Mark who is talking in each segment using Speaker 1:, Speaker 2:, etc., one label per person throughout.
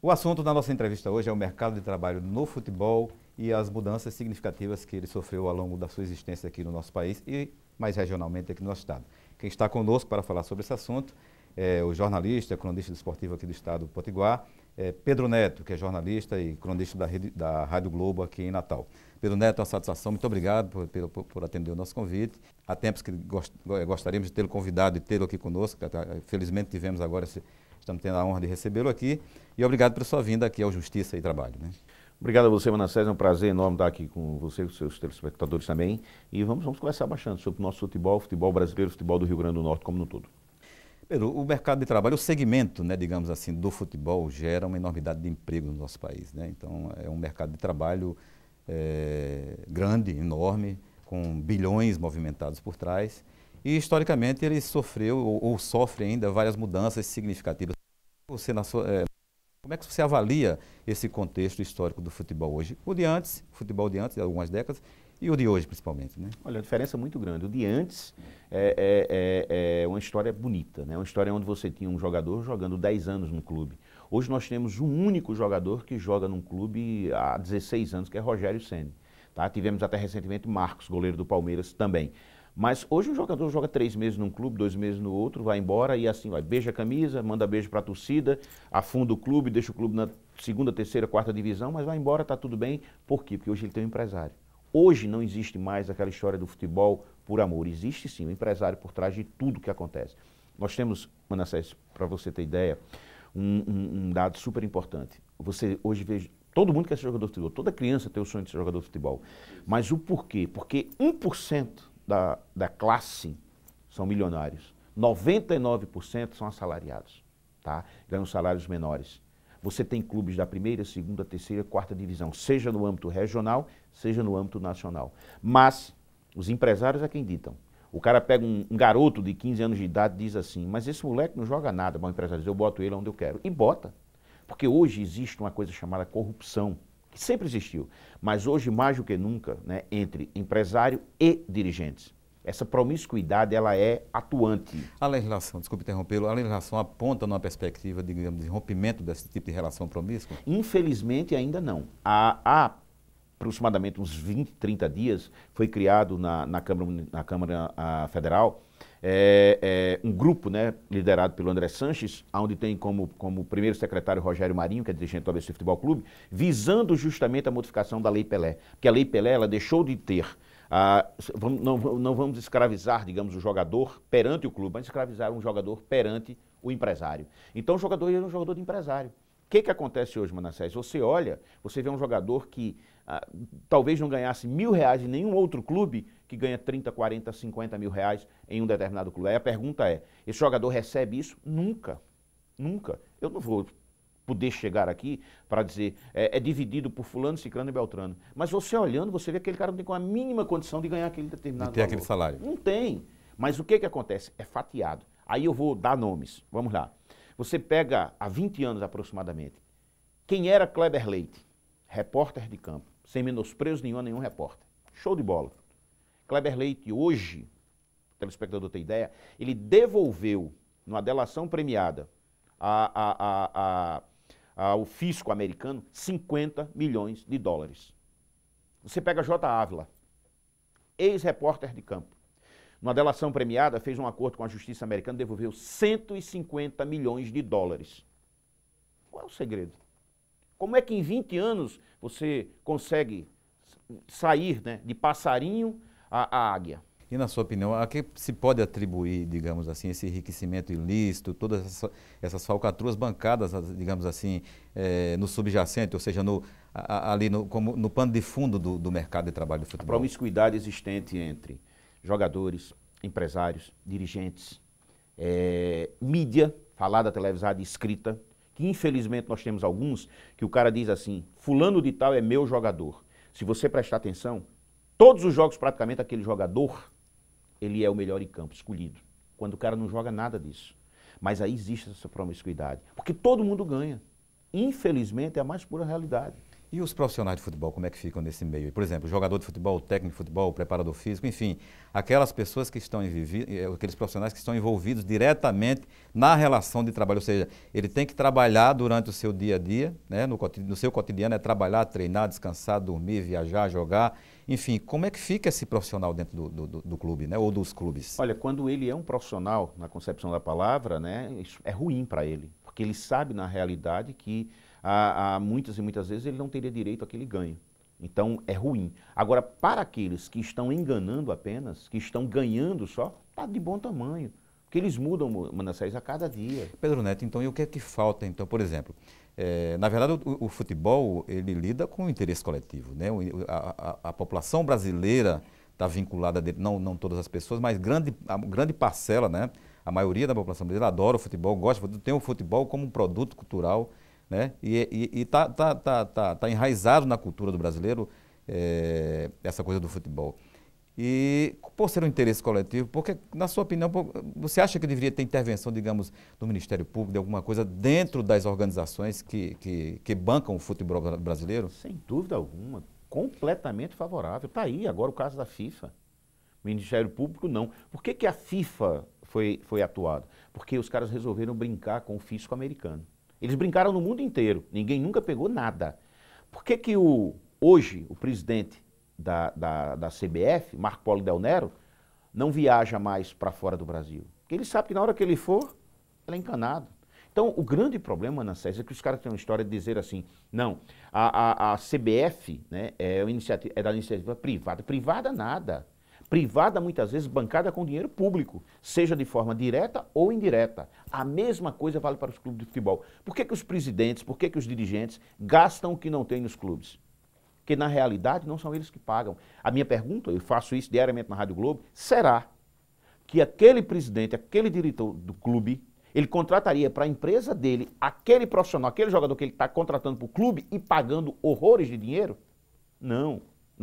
Speaker 1: O assunto da nossa entrevista hoje é o mercado de trabalho no futebol e as mudanças significativas que ele sofreu ao longo da sua existência aqui no nosso país e mais regionalmente aqui no nosso estado. Quem está conosco para falar sobre esse assunto é o jornalista, cronista esportivo aqui do estado do Potiguar, Pedro Neto, que é jornalista e cronista da Rádio Globo aqui em Natal. Pedro Neto, uma satisfação, muito obrigado por atender o nosso convite. Há tempos que gostaríamos de tê-lo convidado e tê-lo aqui conosco, felizmente tivemos agora, estamos tendo a honra de recebê-lo aqui, e obrigado por sua vinda aqui ao Justiça e Trabalho. Né?
Speaker 2: Obrigado a você, Manassés, é um prazer enorme estar aqui com você e com os seus telespectadores também, e vamos conversar bastante sobre o nosso futebol, futebol brasileiro, futebol do Rio Grande do Norte como no todo.
Speaker 1: Pedro, o mercado de trabalho, o segmento, né, digamos assim, do futebol gera uma enormidade de emprego no nosso país. Né? Então, é um mercado de trabalho grande, enorme, com bilhões movimentados por trás. E, historicamente, ele sofreu ou sofre ainda várias mudanças significativas. Como é que você avalia esse contexto histórico do futebol hoje? O de antes, o futebol de antes, de algumas décadas, e o de hoje, principalmente, né?
Speaker 2: Olha, a diferença é muito grande. O de antes é uma história bonita, né? Uma história onde você tinha um jogador jogando 10 anos no clube. Hoje nós temos um único jogador que joga num clube há 16 anos, que é Rogério Ceni. Tá? Tivemos até recentemente Marcos, goleiro do Palmeiras, também. Mas hoje o jogador joga 3 meses num clube, 2 meses no outro, vai embora e assim vai. Beija a camisa, manda beijo para a torcida, afunda o clube, deixa o clube na segunda, terceira, quarta divisão, mas vai embora, tá tudo bem. Por quê? Porque hoje ele tem um empresário. Hoje não existe mais aquela história do futebol por amor. Existe sim um empresário por trás de tudo que acontece. Nós temos, Manassés, para você ter ideia, um dado super importante. Você hoje vê, todo mundo quer ser jogador de futebol, toda criança tem o sonho de ser jogador de futebol. Mas o porquê? Porque 1% da classe são milionários, 99% são assalariados, tá? Ganham salários menores. Você tem clubes da primeira, segunda, terceira, quarta divisão, seja no âmbito regional, seja no âmbito nacional. Mas os empresários é quem ditam. O cara pega um garoto de 15 anos de idade e diz assim, mas esse moleque não joga nada, bom empresário diz, eu boto ele onde eu quero. E bota. Porque hoje existe uma coisa chamada corrupção, que sempre existiu, mas hoje mais do que nunca, né, entre empresário e dirigentes. Essa promiscuidade, ela é atuante.
Speaker 1: A legislação, desculpe interrompê-lo, a legislação aponta numa perspectiva, digamos, de rompimento desse tipo de relação promíscua?
Speaker 2: Infelizmente ainda não. Há aproximadamente uns 20, 30 dias, foi criado na Câmara Federal um grupo, né, liderado pelo André Sanches, onde tem como primeiro secretário Rogério Marinho, que é dirigente do ABC Futebol Clube, visando justamente a modificação da Lei Pelé. Porque a Lei Pelé, ela deixou de ter, não vamos escravizar, digamos, o jogador perante o clube, mas escravizar um jogador perante o empresário. Então o jogador é um jogador de empresário. O que acontece hoje, Manassés? Você olha, você vê um jogador que talvez não ganhasse R$1.000 em nenhum outro clube, que ganha 30, 40, 50 mil reais em um determinado clube. Aí a pergunta é, esse jogador recebe isso? Nunca, nunca. Eu não vou poder chegar aqui para dizer, é dividido por fulano, ciclano e beltrano. Mas você olhando, você vê que aquele cara não tem com a mínima condição de ganhar aquele determinado valor.
Speaker 1: Aquele salário.
Speaker 2: Não tem. Mas o que acontece? É fatiado. Aí eu vou dar nomes. Vamos lá. Você pega há 20 anos aproximadamente, quem era Kleber Leite? Repórter de campo, sem menosprezo nenhum a nenhum repórter. Show de bola. Kleber Leite hoje, o telespectador tem ideia, ele devolveu, numa delação premiada, ao fisco americano, 50 milhões de dólares. Você pega J. Ávila, ex-repórter de campo. Numa delação premiada, fez um acordo com a justiça americana, devolveu 150 milhões de dólares. Qual é o segredo? Como é que em 20 anos você consegue sair, né, de passarinho a águia?
Speaker 1: E na sua opinião, a que se pode atribuir, digamos assim, esse enriquecimento ilícito, todas essas falcatruas bancadas, digamos assim, no subjacente, ou seja, ali como no pano de fundo do mercado de trabalho do futebol?
Speaker 2: A promiscuidade existente entre jogadores, empresários, dirigentes, mídia, falada, televisada e escrita, que infelizmente nós temos alguns, que o cara diz assim, fulano de tal é meu jogador. Se você prestar atenção, todos os jogos praticamente aquele jogador, ele é o melhor em campo, escolhido. Quando o cara não joga nada disso. Mas aí existe essa promiscuidade, porque todo mundo ganha. Infelizmente é a mais pura realidade.
Speaker 1: E os profissionais de futebol, como é que ficam nesse meio? Por exemplo, jogador de futebol, técnico de futebol, preparador físico, enfim, aquelas pessoas que estão aqueles profissionais que estão envolvidos diretamente na relação de trabalho, ou seja, ele tem que trabalhar durante o seu dia a dia, né, no seu cotidiano, é trabalhar, treinar, descansar, dormir, viajar, jogar, enfim, como é que fica esse profissional dentro do clube, né, ou dos clubes?
Speaker 2: Olha, quando ele é um profissional, na concepção da palavra, né, isso é ruim para ele, porque ele sabe na realidade que há muitas e muitas vezes ele não teria direito àquele ganho. Então é ruim. Agora, para aqueles que estão enganando apenas, que estão ganhando só, está de bom tamanho. Porque eles mudam, Manassés, a cada dia.
Speaker 1: Pedro Neto, então, e o que é que falta, então, por exemplo? Na verdade, o futebol, ele lida com o interesse coletivo, né? A população brasileira está vinculada a dele, não todas as pessoas, mas a grande parcela, né? A maioria da população brasileira adora o futebol, gosta, tem o futebol como um produto cultural, né? E tá enraizado na cultura do brasileiro essa coisa do futebol. E por ser um interesse coletivo, porque, na sua opinião, você acha que deveria ter intervenção, digamos, do Ministério Público, de alguma coisa dentro das organizações que bancam o futebol brasileiro?
Speaker 2: Sem dúvida alguma, completamente favorável. Está aí agora o caso da FIFA. Ministério Público não. Por que a FIFA foi atuada? Porque os caras resolveram brincar com o fisco americano. Eles brincaram no mundo inteiro, ninguém nunca pegou nada. Por que hoje o presidente da CBF, Marco Polo Del Nero, não viaja mais para fora do Brasil? Porque ele sabe que na hora que ele for, ele é encanado. Então, o grande problema, Manassés, é que os caras têm uma história de dizer assim, não, a CBF, né, é da iniciativa privada. Privada nada. Privada, muitas vezes, bancada com dinheiro público, seja de forma direta ou indireta. A mesma coisa vale para os clubes de futebol. Por que os presidentes, por que os dirigentes gastam o que não tem nos clubes? Porque, na realidade, não são eles que pagam. A minha pergunta, eu faço isso diariamente na Rádio Globo, será que aquele presidente, aquele diretor do clube, ele contrataria para a empresa dele aquele profissional, aquele jogador que ele está contratando para o clube e pagando horrores de dinheiro? Não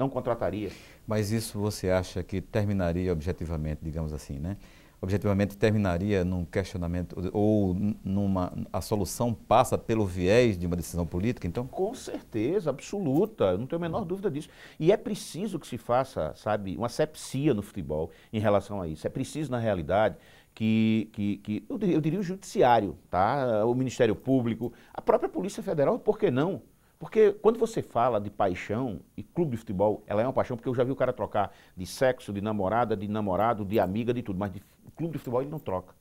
Speaker 2: contrataria.
Speaker 1: Mas isso você acha que terminaria objetivamente, digamos assim, né? Objetivamente terminaria num questionamento ou a solução passa pelo viés de uma decisão política, então?
Speaker 2: Com certeza, absoluta, eu não tenho a menor dúvida disso. E é preciso que se faça, sabe, uma asepsia no futebol em relação a isso. É preciso, na realidade, eu diria o judiciário, tá? O Ministério Público, a própria Polícia Federal, por que não? Porque quando você fala de paixão, e clube de futebol, ela é uma paixão, porque eu já vi o cara trocar de sexo, de namorada, de namorado, de amiga, de tudo, mas de clube de futebol ele não troca.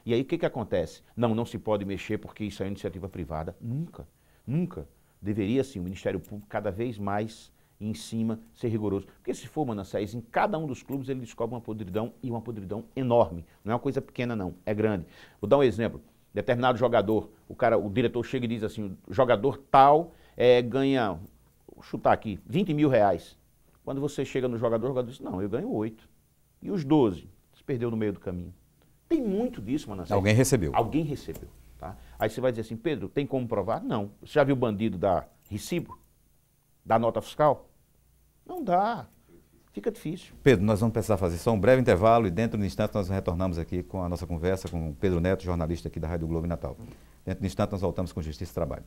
Speaker 2: E aí o que acontece? Não se pode mexer porque isso é iniciativa privada. Nunca, nunca. Deveria sim o Ministério Público cada vez mais em cima ser rigoroso. Porque se for, Manassés, em cada um dos clubes ele descobre uma podridão e uma podridão enorme. Não é uma coisa pequena não, é grande. Vou dar um exemplo. Determinado jogador, o diretor chega e diz assim, o jogador tal ganha, vou chutar aqui, 20 mil reais. Quando você chega no jogador, o jogador diz, não, eu ganho 8. E os 12? Você perdeu no meio do caminho. Tem muito disso, Manassés.
Speaker 1: Alguém recebeu.
Speaker 2: Alguém recebeu. Tá? Aí você vai dizer assim, Pedro, tem como provar? Não. Você já viu bandido dar recibo? Dar nota fiscal? Não dá. Fica difícil.
Speaker 1: Pedro, nós vamos precisar fazer só um breve intervalo e dentro de instante nós retornamos aqui com a nossa conversa com o Pedro Neto, jornalista aqui da Rádio Globo em Natal. Dentro de instante nós voltamos com Justiça e Trabalho.